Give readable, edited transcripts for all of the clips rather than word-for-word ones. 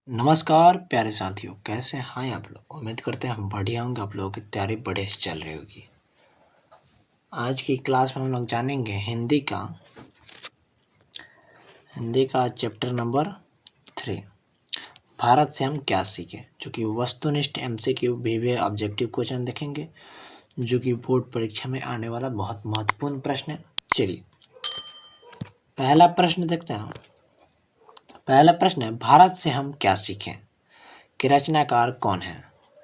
नमस्कार प्यारे साथियों, कैसे हैं आप लोग। उम्मीद करते हैं हम बढ़िया होंगे। आप लोगों की तैयारी बढ़िया से चल रही होगी। आज की क्लास में हम लोग जानेंगे हिंदी का चैप्टर नंबर 3, भारत से हम क्या सीखे, जो कि वस्तुनिष्ठ MCQ VBA ऑब्जेक्टिव क्वेश्चन देखेंगे, जो कि बोर्ड परीक्षा में आने वाला बहुत महत्वपूर्ण प्रश्न है। चलिए पहला प्रश्न देखते हैं। पहला प्रश्न है, भारत से हम क्या सीखें कि रचनाकार कौन है।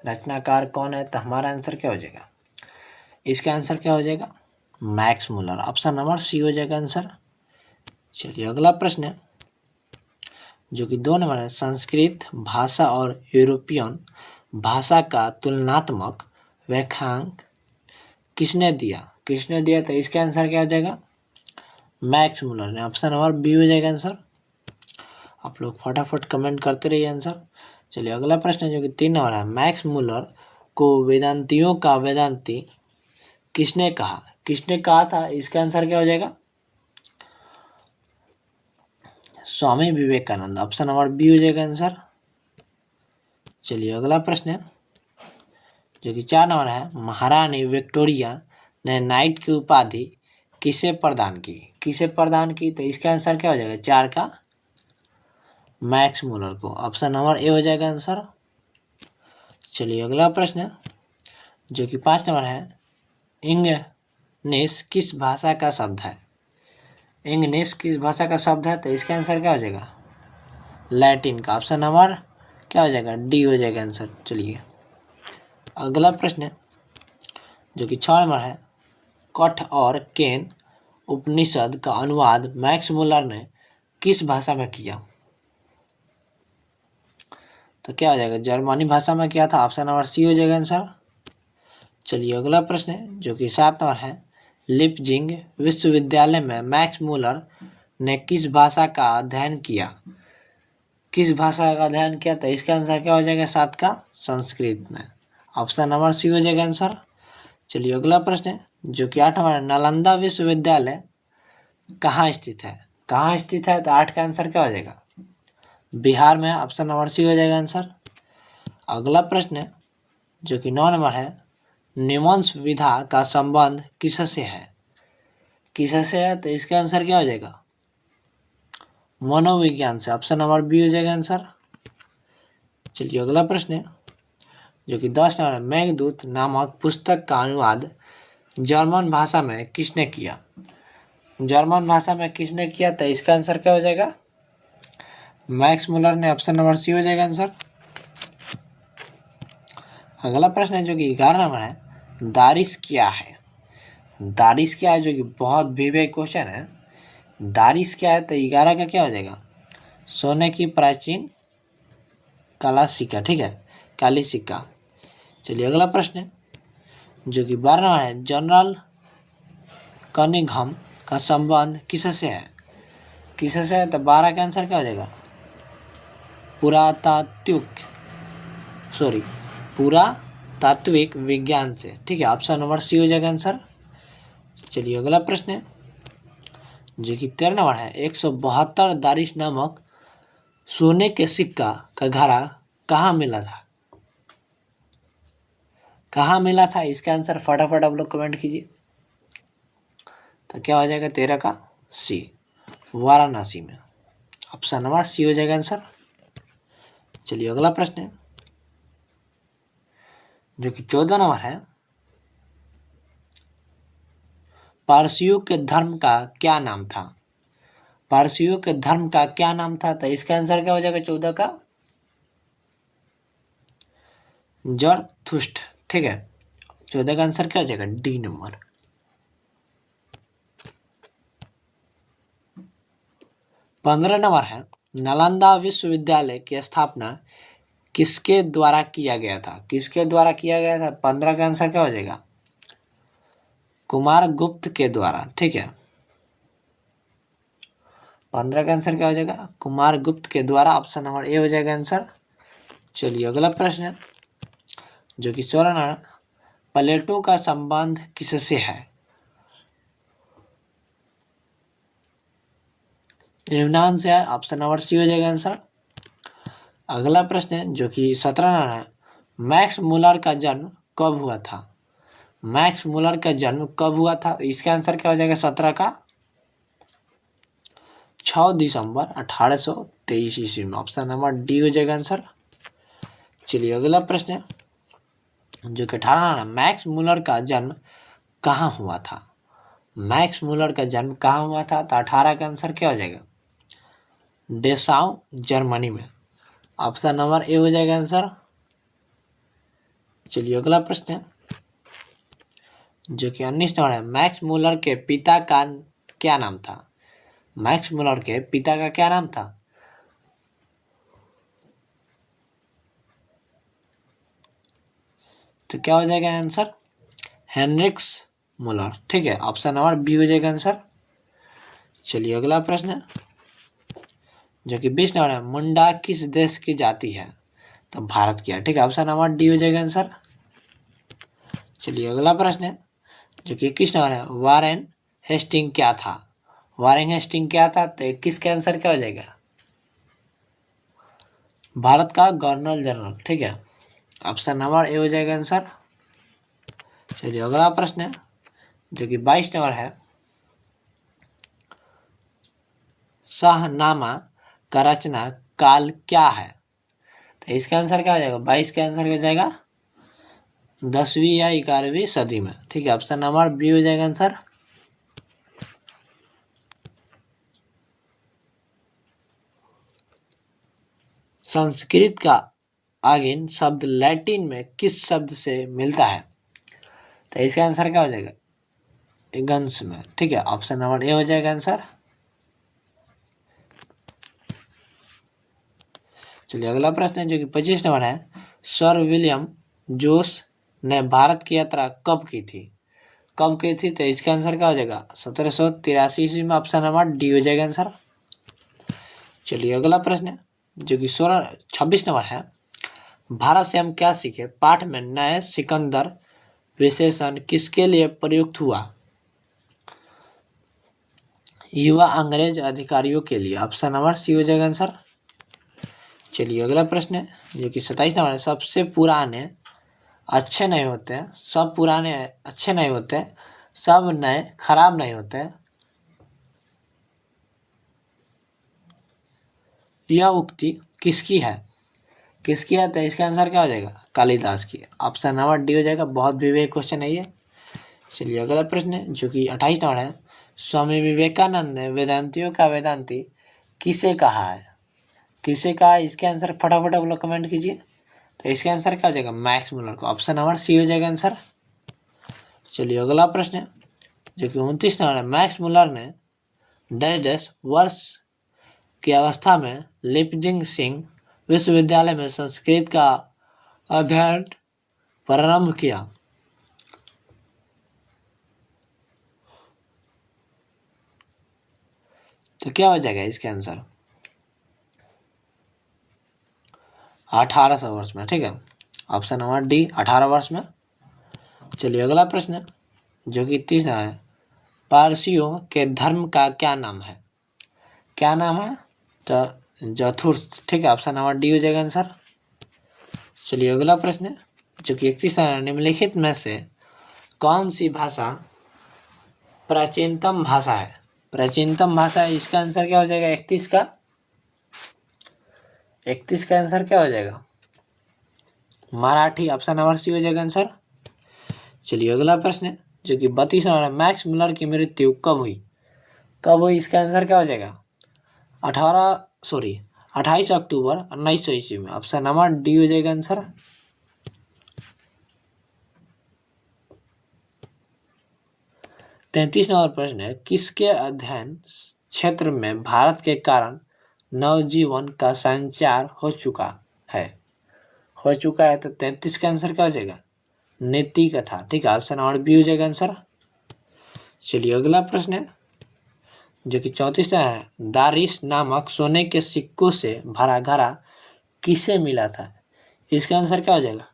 रचनाकार कौन है, तो हमारा आंसर क्या हो जाएगा। इसका आंसर क्या हो जाएगा, Max Muller. Option number C हो जाएगा आंसर। चलिए अगला प्रश्न है, जो कि 2 नंबर है, संस्कृत भाषा और यूरोपियन भाषा का तुलनात्मक व्याख्यांक किसने दिया। तो इसका आंसर क्या हो जाएगा, मैक्स मुलर ने। ऑप्शन नंबर बी हो जाएगा आंसर। आप लोग फटाफट कमेंट करते रहिए आंसर। चलिए अगला प्रश्न है, जो कि 3 नंबर है, मैक्स मुलर को वेदांतियों का वेदांती किसने कहा था। इसका आंसर क्या हो जाएगा, Swami Vivekananda. Option number B हो जाएगा आंसर। चलिए अगला प्रश्न है, जो कि 4 नंबर है, महारानी विक्टोरिया ने नाइट की उपाधि किसे प्रदान की। तो इसका आंसर क्या हो जाएगा, 4 का मैक्स मुलर को। ऑप्शन नंबर ए हो जाएगा आंसर। चलिए अगला प्रश्न है, जो कि 5 नंबर है, इंग्लिश किस भाषा का शब्द है। तो इसका आंसर क्या हो जाएगा, लैटिन का। ऑप्शन नंबर क्या हो जाएगा, डी हो जाएगा आंसर। चलिए अगला प्रश्न है, जो कि 6 नंबर है, कठ और केन उपनिषद का अनुवाद मैक्स मुलर ने किस भाषा में किया। तो क्या हो जाएगा, जर्मनी भाषा में किया था। ऑप्शन नंबर सी हो जाएगा आंसर। चलिए अगला प्रश्न है, जो कि 7 नंबर है, लिपजिंग विश्वविद्यालय में मैक्स मुलर ने किस भाषा का अध्ययन किया। तो इसका आंसर क्या हो जाएगा, 7 का संस्कृत में। ऑप्शन नंबर सी हो जाएगा आंसर। चलिए अगला प्रश्न है, जो कि 8 नंबर, नालंदा विश्वविद्यालय कहाँ स्थित है। तो 8 का आंसर क्या हो जाएगा, बिहार में। ऑप्शन नंबर सी हो जाएगा आंसर। अगला प्रश्न है, जो कि 9 नंबर है, निमंस विधा का संबंध किससे है। तो इसका आंसर क्या हो जाएगा, मनोविज्ञान से। ऑप्शन नंबर बी हो जाएगा आंसर। चलिए अगला प्रश्न है, जो कि 10 नंबर, मेघदूत नामक पुस्तक का अनुवाद जर्मन भाषा में किसने किया। तो इसका आंसर क्या हो जाएगा, मैक्स मुलर ने। ऑप्शन नंबर सी हो जाएगा आंसर। अगला प्रश्न है, जो कि 11 नंबर है, दारिश क्या है। जो कि बहुत विवेक क्वेश्चन है। दारिश क्या है, तो 11 का क्या हो जाएगा, सोने की प्राचीन काला सिक्का। ठीक है, काली सिक्का। चलिए अगला प्रश्न है, जो कि 12 नंबर है, जनरल कनिंघम का संबंध किससे है। तो 12 का आंसर क्या हो जाएगा, पुरातात्विक विज्ञान से। ठीक है, ऑप्शन नंबर सी हो जाएगा आंसर। चलिए अगला प्रश्न है, जो कि 13 नंबर है, 172 दारिश नामक सोने के सिक्का का घड़ा कहाँ मिला था। इसका आंसर फटाफट आप लोग कमेंट कीजिए। तो क्या हो जाएगा, 13 का सी, वाराणसी में। ऑप्शन नंबर सी हो जाएगा आंसर। चलिए अगला प्रश्न है, जो कि 14 नंबर है, पारसियों के धर्म का क्या नाम था। तो इसका आंसर क्या हो जाएगा, 14 का जरथुस्ट। ठीक है, 14 का आंसर क्या हो जाएगा, डी नंबर। 15 नंबर है, नालंदा विश्वविद्यालय की स्थापना किसके द्वारा किया गया था। 15 का आंसर क्या हो जाएगा, कुमार गुप्त के द्वारा। ठीक है, 15 का आंसर क्या हो जाएगा, कुमार गुप्त के द्वारा। ऑप्शन नंबर ए हो जाएगा आंसर। चलिए अगला प्रश्न है, जो कि 16 नंबर, प्लेटो का संबंध किससे है। यूनान से है। ऑप्शन नंबर सी हो जाएगा आंसर। अगला प्रश्न है जो कि 17 नंबर है, मैक्स मुलर का जन्म कब हुआ था? मैक्स मुलर का जन्म कब हुआ था? इसका आंसर क्या हो जाएगा 17 का? 6 दिसंबर 1823 ईस्वी में। ऑप्शन नंबर डी हो जाएगा आंसर। चलिए अगला प्रश्न है जो कि 18 है, मैक्स मुलर का जन्म कहाँ हुआ था? मैक्स मुलर का जन्म कहाँ हुआ था? तो 18 का आंसर क्या हो जाएगा? डेसाउ जर्मनी में। ऑप्शन नंबर ए हो जाएगा आंसर। चलिए अगला प्रश्न है जो कि 19 नंबर है, मैक्स मुलर के पिता का क्या नाम था? मैक्स मुलर के पिता का क्या नाम था? तो क्या हो जाएगा आंसर? हेनरिक्स मुलर। ठीक है, ऑप्शन नंबर बी हो जाएगा आंसर। चलिए अगला प्रश्न है जो कि 20 नंबर है, मुंडा किस देश की जाति है? तो भारत की है। ठीक है, ऑप्शन नंबर डी हो जाएगा आंसर। चलिए अगला प्रश्न है जो कि 21 नंबर है, वारेन हेस्टिंग क्या था? वारेन हेस्टिंग क्या था? तो 21 का आंसर क्या हो जाएगा? भारत का गवर्नर जनरल। ठीक है, ऑप्शन नंबर ए हो जाएगा आंसर। चलिए अगला प्रश्न है जो कि 22 नंबर है, शाहनामा का रचना काल क्या है? तो इसका आंसर क्या हो जाएगा? 22 का आंसर हो जाएगा 10वीं या 11वीं सदी में। ठीक है, ऑप्शन नंबर बी हो जाएगा आंसर। संस्कृत का आगिन शब्द लैटिन में किस शब्द से मिलता है? तो इसका आंसर क्या हो जाएगा? एगन्स में। ठीक है, ऑप्शन नंबर ए हो जाएगा आंसर। चलिए अगला प्रश्न है जो कि 25 नंबर है, सर विलियम जोस ने भारत की यात्रा कब की थी? कब की थी? तो इसका आंसर क्या हो जाएगा? 1783 ईस्वी में। ऑप्शन नंबर डी हो जाएगा आंसर। चलिए अगला प्रश्न है जो कि 26 नंबर है, भारत से हम क्या सीखे पाठ में नए सिकंदर विशेषण किसके लिए प्रयुक्त हुआ? युवा अंग्रेज अधिकारियों के लिए। ऑप्शन नंबर सी हो जाएगा आंसर। चलिए अगला प्रश्न है जो कि 27 नंबर है, सबसे पुराने अच्छे नहीं होते, सब पुराने अच्छे नहीं होते, सब नए खराब नहीं होते। यह उक्ति किसकी है? किसकी है? तो इसका आंसर क्या हो जाएगा? कालिदास की। ऑप्शन नंबर डी हो जाएगा। बहुत विवेक क्वेश्चन है ये। चलिए अगला प्रश्न है जो कि 28 नंबर है, स्वामी विवेकानंद ने वेदांतियों का वेदांती किसे कहा है? किसे कहा है? इसके आंसर फटाफट आप लोग कमेंट कीजिए। तो इसका आंसर क्या हो जाएगा? मैक्स मुलर को। ऑप्शन नंबर सी हो जाएगा आंसर। चलिए अगला प्रश्न है जो कि 29 नंबर है, मैक्स मुलर ने डैश डैश वर्ष की अवस्था में लिपजिंग सिंह विश्वविद्यालय में संस्कृत का अध्ययन प्रारंभ किया? तो क्या हो जाएगा इसके आंसर? 1800 वर्ष में। ठीक है, ऑप्शन नंबर डी 18 वर्ष में। चलिए अगला प्रश्न है जो कि 30 है, पारसियों के धर्म का क्या नाम है? क्या नाम है? तो जथुर्थ। ठीक है, ऑप्शन नंबर डी हो जाएगा आंसर। चलिए अगला प्रश्न है जो कि 31 है, निम्नलिखित में से कौन सी भाषा प्राचीनतम भाषा है? प्राचीनतम भाषा है, इसका आंसर क्या हो जाएगा? 31 का। 31 का आंसर क्या हो जाएगा? मराठी। ऑप्शन नंबर सी हो जाएगा आंसर। चलिए अगला प्रश्न है जो कि 32 नंबर है, मैक्स मुलर की मृत्यु कब हुई? कब हुई? इसका आंसर क्या हो जाएगा? 28 अक्टूबर 1900 ईस्वी में। ऑप्शन नंबर डी हो जाएगा आंसर। 33 नंबर प्रश्न है, किसके अध्ययन क्षेत्र में भारत के कारण नवजीवन का संचार हो चुका है? तो 33 का आंसर क्या हो जाएगा? नीति कथा। ठीक है, ऑप्शन नंबर बी हो जाएगा आंसर। चलिए अगला प्रश्न है जो कि 34 है, दारिश नामक सोने के सिक्कों से भरा घड़ा किसे मिला था? इसका आंसर क्या हो जाएगा?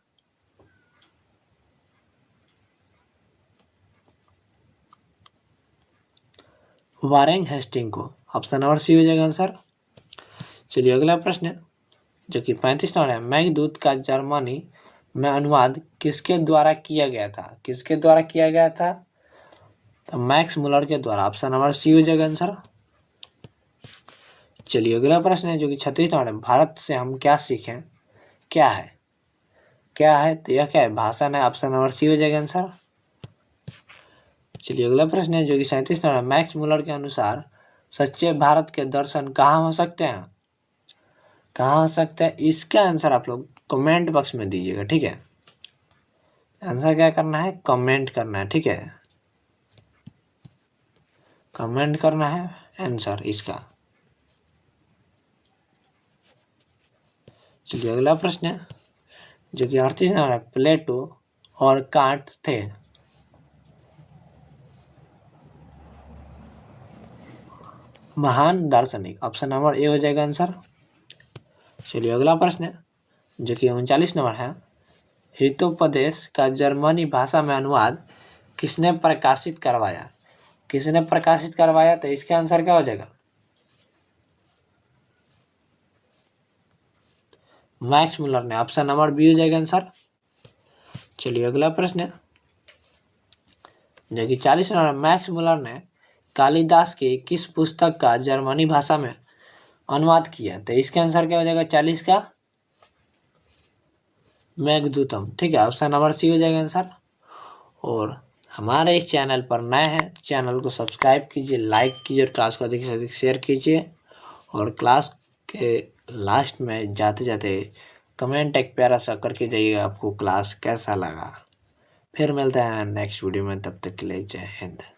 वारेन हेस्टिंग को। ऑप्शन नंबर सी हो जाएगा आंसर। चलिए अगला प्रश्न है जो कि 35 नंबर है, मेघदूत का जर्मनी में अनुवाद किसके द्वारा किया गया था? किसके द्वारा किया गया था? तो मैक्स मुलर के द्वारा। ऑप्शन नंबर सी हो जाएगा आंसर। चलिए अगला प्रश्न है जो कि 36 नंबर है, भारत से हम क्या सीखें? क्या है? क्या है? तो यह क्या है? भाषण है। ऑप्शन नंबर सी हो जाएगा आंसर। चलिए अगला प्रश्न है जो कि 37 नंबर है, मैक्स मुलर के अनुसार सच्चे भारत के दर्शन कहाँ हो सकते हैं? कहाँ हो सकते हैं? इसका आंसर आप लोग कमेंट बॉक्स में दीजिएगा, ठीक है। आंसर क्या करना है? कमेंट करना है, ठीक है। कमेंट करना है आंसर इसका। चलिए अगला प्रश्न है जो कि 38 नंबर है, प्लेटो और कांट थे महान दार्शनिक। ऑप्शन नंबर ए हो जाएगा आंसर। चलिए अगला प्रश्न है जो कि 39 नंबर है, हितोपदेश का जर्मनी भाषा में अनुवाद किसने प्रकाशित करवाया? किसने प्रकाशित करवाया? तो इसका आंसर क्या हो जाएगा? मैक्स मुलर ने। ऑप्शन नंबर बी हो जाएगा आंसर। चलिए अगला प्रश्न है जो कि 40 नंबर, मैक्स मुलर ने कालिदास की किस पुस्तक का जर्मनी भाषा में अनुवाद किया? तो इसका आंसर क्या हो जाएगा 40 का? मेघदूतम, ठीक है। ऑप्शन नंबर सी हो जाएगा आंसर। और हमारे इस चैनल पर नए हैं, चैनल को सब्सक्राइब कीजिए, लाइक कीजिए और क्लास को अधिक से अधिक शेयर कीजिए। और क्लास के लास्ट में जाते जाते कमेंट एक प्यारा सा करके जाइएगा, आपको क्लास कैसा लगा। फिर मिलते हैं नेक्स्ट वीडियो में, तब तक के लिए जय हिंद।